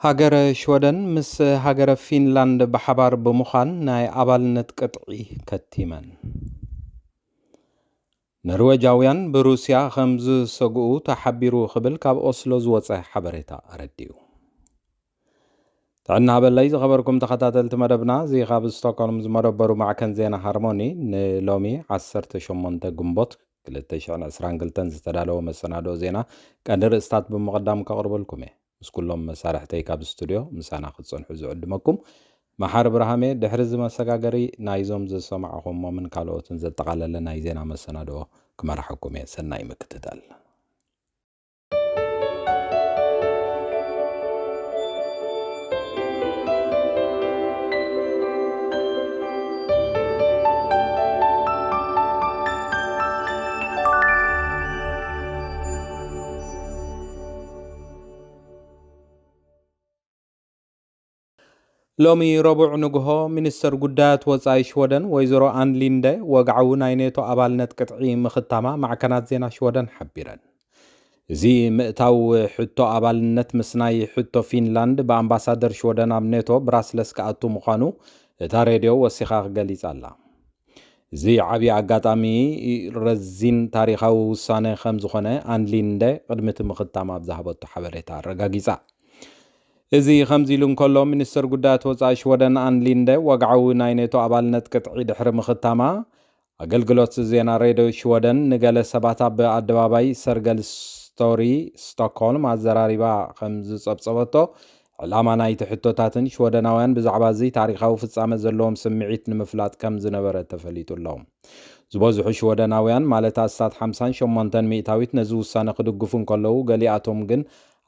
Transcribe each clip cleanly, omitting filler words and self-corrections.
ሃገረ ሽወደን ምስ ሃገረ ፊንላንድ ብሓባር ብምዃን ናይ ኣባልነት ቅጥዒ ከቲመን ኖርዌጃውያን ብሩስያ ከም ዝሰግኡ ተሓቢሩ ክብል ካብ ኦስሎ ዝወፀ ሓበሬታ ኣረዲኡ። ጥዕና በላይ ዝኸበርኩም ተኸታተልቲ መደብና እዚ ካብ ስቶክሆልም ዝመደበሩ ማዕከን ዜና ሃርሞኒ ንሎሚ 18 ግንቦት 2022 ዝተዳለወ መሰናዶ ዜና ቀንዲ ርእስታት ብምቕዳም ከቕርበልኩም እየ። ምስ ኩሎም መሳርሕተይ ካብ ስቱድዮ ምሳና ክትፀንሑ ዝዕድመኩም መሓር ብርሃሜ ድሕሪ ዝመሰጋገሪ ናይዞም ዝሰማዕኹሞምን ካልኦትን ዘጠቓለለ ናይ ዜና መሰናዶ ክመርሐኩም እየ። ሰናይ ምክትታል። ሎሚ ረቡዕ ንግሆ ሚኒስተር ጉዳያት ወፃኢ ሽወደን ወይዘሮ ኣንሊንደ ወግዓዊ ናይ ኔቶ ኣባልነት ቅጥዒ ምኽታማ ማዕከናት ዜና ሽወደን ሓቢረን። እዚ ምእታው ሕቶ ኣባልነት ምስ ናይ ሕቶ ፊንላንድ ብኣምባሳደር ሽወደን ኣብ ኔቶ ብራስለስ ክኣቱ ምዃኑ እታ ሬድዮ ወሲኻ ክገሊጻ ኣላ። እዚ ዓብዪ ኣጋጣሚ ረዚን ታሪኻዊ ውሳነ ከም ዝኾነ ኣንሊንደ ቅድሚቲ ምኽታማ ኣብ ዝሃበቶ ሓበሬታ ኣረጋጊጻ። እዚ ከምዚ ኢሉ እንከሎ ሚኒስተር ጉዳያት ወፃኢ ሽወደን ኣንሊንደ ወግዓዊ ናይ ኔቶ ኣባልነት ቅጥዒ ድሕሪ ምኽታማ ኣገልግሎት ዜና ሬድዮ ሽወደን ንገለ ሰባት ኣብ ኣደባባይ ሰርገል ስቶሪ ስቶክሆልም ኣዘራሪባ ከም ዝጸብጸበቶ ዕላማ ናይቲ ሕቶታትን ሽወደናውያን ብዛዕባ እዚ ታሪኻዊ ፍጻመ ዘለዎም ስምዒት ንምፍላጥ ከም ዝነበረ ተፈሊጡ ኣሎ። ዝበዝሑ ሽወደናውያን ማለት ኣስታት 58 ሚእታዊት ነዚ ውሳነ ክድግፉ እንከለዉ ገሊኣቶም ግን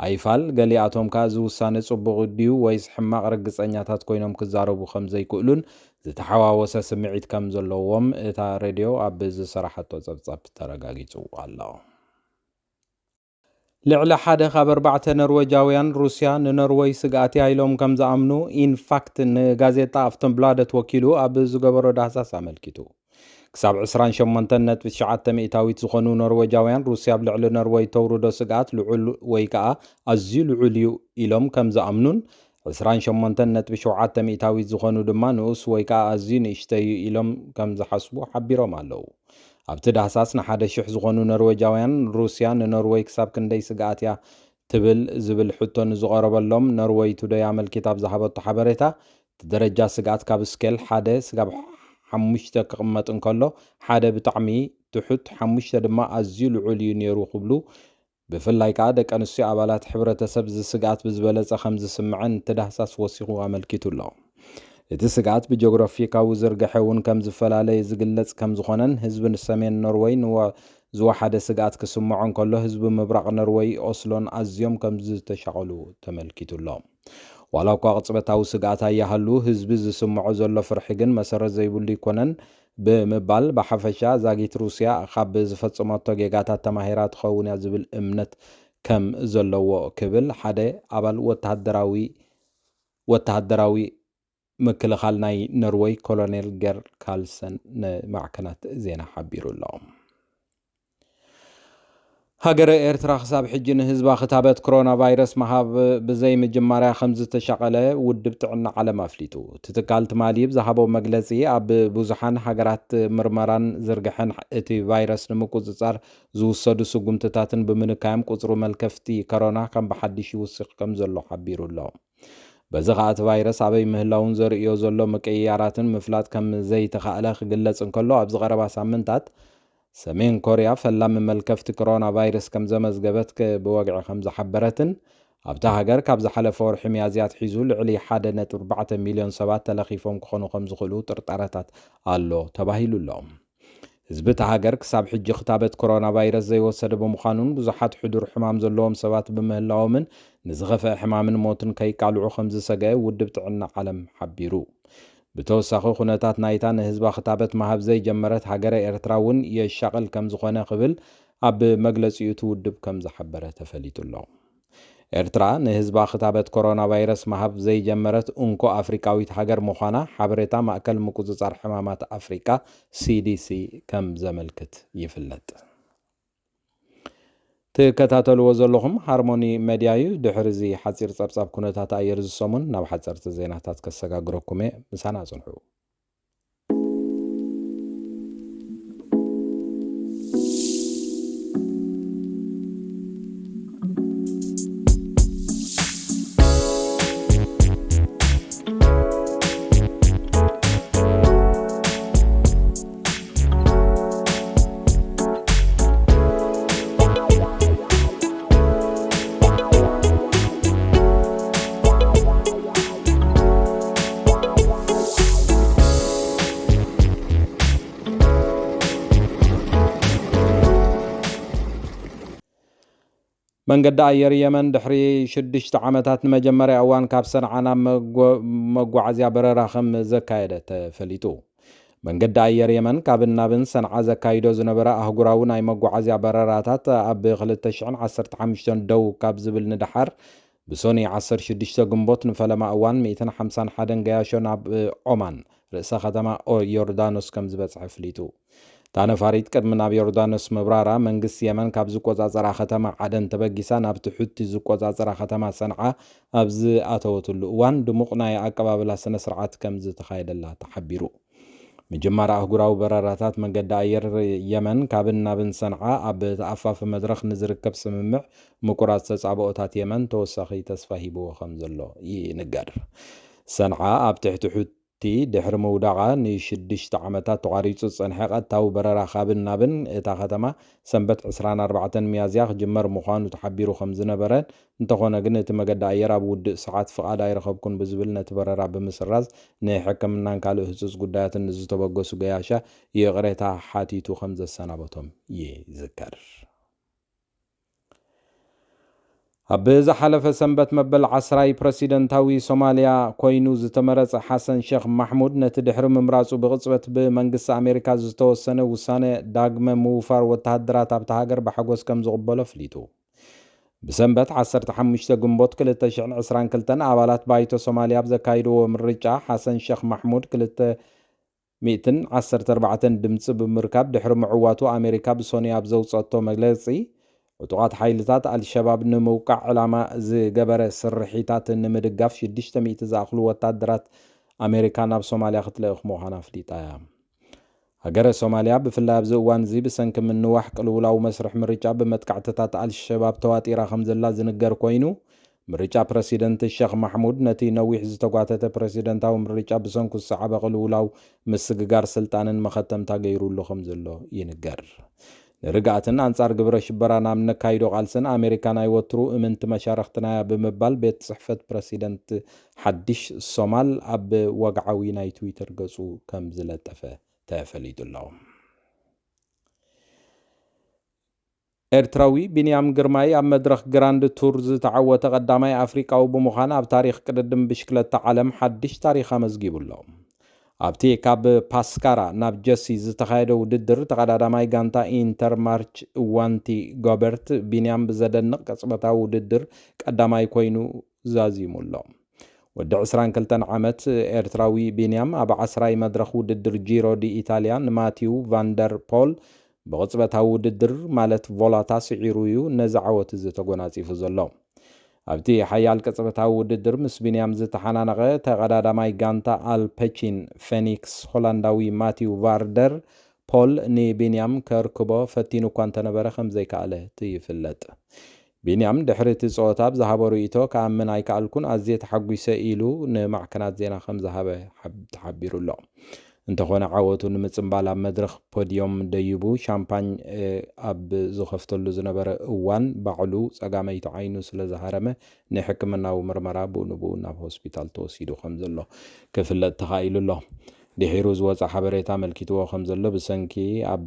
ኣይፋል ገሊኣቶም ከዓ እዚ ውሳነ ጽቡቕ ድዩ ወይስ ሕማቕ ርግጸኛታት ኮይኖም ክዛረቡ ከም ዘይክእሉን ዝተሓዋወሰ ስምዒት ከም ዘለዎም እታ ሬድዮ ኣብ ዝሰራሐቶ ጸብጻብ ተረጋጊጹ ኣሎ። ልዕሊ ሓደ ካብ 4 ኖርዌጃውያን ሩስያ ንኖርዌይ ስጋኣት ኢሎም ከም ዝኣምኑ ኢንፋክት ንጋዜጣ ኣፍተንብላደት ወኪሉ ኣብ ዝገበሮ ዳህሳስ ኣመልኪቱ። ክሳብ 28.9 ሚእታዊት ዝኾኑ ኖርዌጃውያን ሩስያ ኣብ ልዕሊ ኖርዌይ ተውርዶ ስጋኣት ልዑል ወይ ከዓ ኣዝዩ ልዑል እዩ ኢሎም ከም ዝኣምኑን 28.7 ሚእታዊት ዝኾኑ ድማ ንኡስ ወይ ከዓ ኣዝዩ ንእሽተይ ኢሎም ከም ዝሓስቡ ሓቢሮም ኣለው። ኣብቲ ዳህሳስ ን1,000 ዝኾኑ ኖርዌጃውያን ሩስያ ንኖርዌይ ክሳብ ክንደይ ስጋኣት እያ ትብል ዝብል ሕቶ ንዝቐረበሎም ኖርዌይ ቱደይ ኣመልኪት ኣብ ዝሃበቶ ሓበሬታ እቲ ደረጃ ስጋኣት ካብ ስኬል 1 ስጋብ 5 ክቕመጥ እንከሎ 1 ብጣዕሚ ትሑት 5 ድማ ኣዝዩ ልዑል እዩ ነይሩ ክብሉ ብፍላይ ከዓ ደቂ ኣንስትዮ ኣባላት ሕብረተሰብ ዝስጋኣት ብዝበለፀ ከም ዝስምዐን እቲ ዳህሳስ ወሲኹ ኣመልኪቱ ኣሎ። እቲ ስጋኣት ብጂኦግራፊካዊ ዝርግሐ እውን ከም ዝፈላለየ ዝግለጽ ከም ዝኾነን ህዝቢ ሰሜን ኖርዌይ ዝወሓደ ስጋኣት ክስምዖ እንከሎ ህዝቢ ምብራቕ ኖርዌይ ኦስሎን ኣዝዮም ከም ዝተሻቐሉ ተመልኪቱ ኣሎ። ዋላ እኳ ቅጽበታዊ ስጋኣት ኣያሃሉ ህዝቢ ዝስምዖ ዘሎ ፍርሒ ግን መሰረት ዘይብሉ ይኮነን ብምባል ብሓፈሻ ዛጊት ሩስያ ካብ ዝፈጽመቶ ጌጋታት ተማሂራ ትኸውን እያ ዝብል እምነት ከም ዘለዎ ክብል ሓደ ኣባል ወተሃደራዊ ምክልኻል ናይ ኖርዌይ ኮሎኔል ጌር ካልሰን ንማዕከናት ዜና ሓቢሩ ኣሎ። ሃገረ ኤርትራ ክሳብ ሕጂ ንህዝባ ክታበት ኮሮና ቫይረስ መሃብ ብዘይ ምጅማርያ ከም ዝተሻቐለ ውድብ ጥዕና ዓለም ኣፍሊጡ። እቲ ትካል ትማሊ ዝሃቦ መግለጺ ኣብ ብዙሓን ሃገራት ምርመራን ዝርግሐን እቲ ቫይረስ ንምቁፅጻር ዝውሰዱ ስጉምትታትን ብምንካዮም ቁፅሩ መልከፍቲ ኮሮና ከም ብሓድሽ ይውስኽ ከም ዘሎ ሓቢሩ ኣሎ። በዚ ከዓ እቲ ቫይረስ ኣበይ ምህላውን ዘርእዮ ዘሎ ምቅይያራትን ምፍላጥ ከም ዘይተኻእለ ክግለጽ እንከሎ ኣብዚ ቀረባ ሳምንታት ሰሜን ኮርያ ፈላሚ መልከፍቲ ኮሮና ቫይረስ ከም ዘመዝገበት ብወግዒ ከም ዝሓበረትን ኣብታ ሃገር ካብ ዝሓለፈ ወርሒ ሚያዝያ ሒዙ ልዕሊ 1.4 ሚልዮን ሰባት ተለኺፎም ክኾኑ ከም ዝኽእሉ ጥርጣረታት ኣሎ ተባሂሉ ኣሎ። ህዝቢ እታ ሃገር ክሳብ ሕጂ ክታበት ኮሮና ቫይረስ ዘይወሰደ ብምዃኑን ብዙሓት ሕዱር ሕማም ዘለዎም ሰባት ብምህላዎምን ንዝኸፍአ ሕማምን ሞትን ከይቃልዑ ከም ዝሰግአ ውድብ ጥዕና ዓለም ሓቢሩ። ብተወሳኺ ኩነታት ናይታ ንህዝባ ክታበት መሃብ ዘይጀመረት ሃገረ ኤርትራ እውን የሻቕል ከም ዝኾነ ክብል ኣብ መግለፂኡ እቲ ውድብ ከም ዝሓበረ ተፈሊጡ ኣሎ። ኤርትራ ንህዝባ ክታበት ኮሮና ቫይረስ መሃብ ዘይጀመረት እንኮ ኣፍሪካዊት ሃገር ምዃና ሓበሬታ ማእከል ምቁፅጻር ሕማማት ኣፍሪካ CDC ከም ዘመልክት ይፍለጥ። تكتاتلو ዘለኹም ሃርሞኒ ሚድያ እዩ ድሕሪ እዚ ሓፂር ጸብጻብ ኩነታት ኣየር ዝሰሙን ናብ ሓጸርቲ ዜናታት ከሰጋግረኩም ምሳና ጽንሑ መንገዲ ኣየር የመን ድሕሪ 6 ዓመታት ንመጀመርያ እዋን ካብ ሰንዓ ናብ መጓዓዝያ በረራ ከም ዘካየደ ተፈሊጡ መንገዲ ኣየር የመን ካብ ናብን ሰንዓ ዘካይዶ ዝነበረ ኣህጉራዊ ናይ መጓዓዝያ በረራታት ኣብ 2015 ደው ካብ ዝብል ንድሓር ብሶኒ 16 ግንቦት ንፈለማ እዋን 151 ገያሾ ናብ ኦማን ርእሰ ከተማ ዮርዳኖስ ከም ዝበጽሐ ፍሊጡ ታነፋሪት ቅድሚ ናብ ዮርዳኖስ ምብራራ መንግስት የመን ካብ ዝቆጻጸራ ከተማ ዓደን ተበጊሳ ናብ ትሑቲ ዝቆጻጸራ ከተማ ሰንዓ ኣብዚ ኣተወትሉ እዋን ድሙቕ ናይ ኣቀባብላ ስነ ስርዓት ከም ዝተኻየደላ ተሓቢሩ ምጅማር ኣህጉራዊ በረራታት መንገዲ ኣየር የመን ካብ ናብን ሰንዓ ኣብ ተኣፋፈ መድረኽ ንዝርከብ ስምምዕ ምቁራት ተጻብኦታት የመን ተወሳኺ ተስፋ ሂብዎ ከም ዘሎ ይንገር ሰንዓ ኣብ ትሕቲ ድሕሪ መውዳቓ ን6 ዓመታት ተቋሪጹ ዝጸንሐ ቀጥታዊ በረራ ካብን ናብን እታ ከተማ ሰንበት 24 ሚያዝያ ክጅመር ምዃኑ ተሓቢሩ ከም ዝነበረ እንተኾነ ግን እቲ መገዲ ኣየር ኣብ ውድእ ሰዓት ፍቓድ ኣይረኸብኩን ብዝብል ነቲ በረራ ብምስራዝ ንሕክምናን ካልእ ህጹጽ ጉዳያትን ዝተበገሱ ገያሻ የቕሬታ ሓቲቱ ከም ዘሰናበቶም ይዝከር ኣብ ዝሓለፈ ሰንበት መበል 10 ፕረሲደንታዊ ሶማልያ ኮይኑ ዝተመረጸ ሓሰን ሼክ ማሕሙድ ነቲ ድሕሪ ምምራጹ ብቕጽበት ብመንግስቲ ኣሜሪካ ዝተወሰነ ውሳነ ዳግመ ምውፋር ወተሃደራት ኣብቲ ሃገር ብሓጎስ ከም ዝቕበሎ ፍሊጡ ብሰንበት 15 ግንቦት 2022 ኣባላት ባይቶ ሶማልያ ብዘካይድዎ ምርጫ ሓሰን ሼክ ማሕሙድ 214 ድምፂ ብምርካብ ድሕሪ ምዕዋቱ ኣሜሪካ ብሶኒ ኣብ ዘውፀቶ መግለጺ ዕጡቓት ሓይልታት አልሸባብ ንምውቃዕ ዕላማ ዝገበረ ስርሒታት ንምድጋፍ 600 ዝኣኽሉ ወታደራት ኣሜሪካ ናብ ሶማልያ ክትለእኽ ምዃና ኣፍሊጣ እያ ሃገረ ሶማልያ ብፍላይ ኣብዚ እዋን እዚ ብሰንኪ ምንዋሕ ቅልውላዊ መስርሕ ምርጫ ብመጥቃዕትታት አልሸባብ ተዋጢራ ከም ዘላ ዝንገር ኮይኑ ምርጫ ፕረሲደንት ሼክ ማሕሙድ ነቲ ነዊሕ ዝተጓተተ ፕረሲደንታዊ ምርጫ ብሰንኩ ዝሰዓበ ቅልውላው ምስግጋር ስልጣንን መኸተምታ ገይሩሉ ከም ዘሎ ይንገር ንርግኣትን አንጻር ግብረ ሽበራ ናብ ነካይዶ ቃልስን ኣሜሪካ ናይ ወትሩ እምንቲ መሻርክትናያ ብምባል ቤት ጽሕፈት ፕረሲደንት ሓድሽ ሶማል ኣብ ወግዓዊ ናይ ትዊተር ገጹ ከም ዝለጠፈ ተፈሊጡ ኣሎ ኤርትራዊ ቢንያም ግርማይ ኣብ መድረኽ ግራንድ ቱር ዝተዓወተ ቀዳማይ ኣፍሪቃዊ ብምዃን ኣብ ታሪኽ ቅድድም ብሽክለታ ዓለም ሓድሽ ታሪኽ ኣመዝጊቡ ኣሎ ኣብቲ ካብ ፓስካራ ናብ ጀሲ ዝተኻየደ ውድድር ተቐዳዳማይ ጋንታ ኢንተርማርች ዋንቲ ጎበርት ቢንያም ብዘደንቕ ቅጽበታዊ ውድድር ቀዳማይ ኮይኑ ዛዚሙ ኣሎ ወዲ 22 ዓመት ኤርትራዊ ቢንያም ኣብ 10 መድረኽ ውድድር ጂሮ ዲ ኢታልያ ንማቲው ቫንደር ፖል ብቅጽበታዊ ውድድር ማለት ቮላታ ስዒሩ እዩ ነዚ ዓወት ዝተጎናጺፉ ዘሎ ኣብቲ ሓያል ቅጽበታዊ ውድድር ምስ ቢንያም ዝተሓናነቐ ተቐዳዳማይ ጋንታ አልፐቺን ፌኒክስ ሆላንዳዊ ማቲው ቫርደር ፖል ንቢንያም ከርክቦ ፈቲኑ እኳ እንተነበረ ከም ዘይከኣለ ይፍለጥ ቢንያም ድሕሪ እቲ ጸወታ ብዝሃበ ርእይቶ ከኣምን ኣይከኣልኩን ኣዝየ ተሓጒሰ ኢሉ ንማዕከናት ዜና ከም ዝሃበ ተሓቢሩ ኣሎ እንተኾነ ዓወቱ ንምጽምባል ኣብ መድረኽ ፖዲዮም ደይቡ ሻምፓኝ ኣብ ዝኸፍተሉ ዝነበረ እዋን ባዕሉ ጸጋመይቱ ዓይኑ ስለ ዝሃረመ ንሕክምናዊ ምርመራ ብኡንብኡ ናብ ሆስፒታል ተወሲዱ ከም ዘሎ ክፍለጥ ተኻኢሉ ኣሎ ድሒሩ ዝወፅእ ሓበሬታ መልኪትዎ ከም ዘሎ ብሰንኪ ኣብ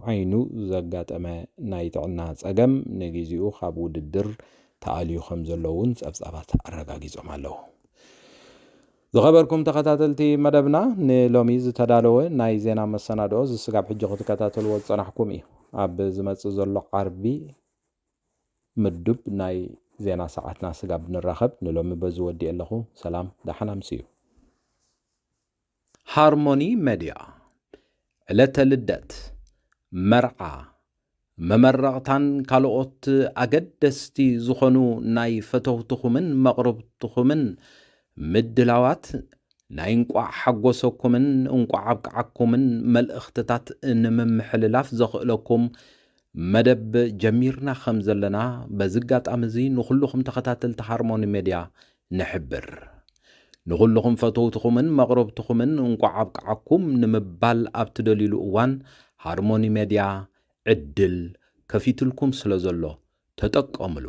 ዓይኑ ዘጋጠመ ናይ ጥዕና ጸገም ንግዚኡ ካብ ውድድር ተኣልዩ ከም ዘሎ እውን ጸብጻባት ኣረጋጊጾም ኣለዉ ዝኸበርኩም ተኸታተልቲ መደብና ንሎሚ ዝተዳለወ ናይ ዜና መሰናድኦ ዝስጋብ ሕጂ ክትከታተልዎ ዝጸናሕኩም እዩ ኣብ ዝመጽእ ዘሎ ዓርቢ ምድብ ናይ ዜና ሰዓትና ስጋብ ንራኸብ ንሎሚ በዚ ወዲእ ኣለኹ ሰላም ዳሓና ምስዩ ሃርሞኒ ሚድያ ዕለተ ልደት መርዓ መመረቕታን ካልኦት ኣገደስቲ ዝኾኑ ናይ ፈተውትኹምን መቕረብትኹምን ምድላዋት ናይ እንቋዕ ሓጎሰኩምን እንቋዕ ኣብቅዓኩምን መልእኽትታት ንምምሕልላፍ ዘኽእለኩም መደብ ጀሚርና ከም ዘለና በዝጋጣሚ እዚ ንኹልኹም ተኸታተልቲ ሃርሞኒ ሚድያ ንሕብር ንኹልኹም ፈተውትኹምን መቕረብትኹምን እንቋዕ ኣብቅዓኩም ንምባል ኣብ ትደልይሉ እዋን ሃርሞኒ ሚድያ ዕድል ከፊትልኩም ስለ ዘሎ ተጠቀምሉ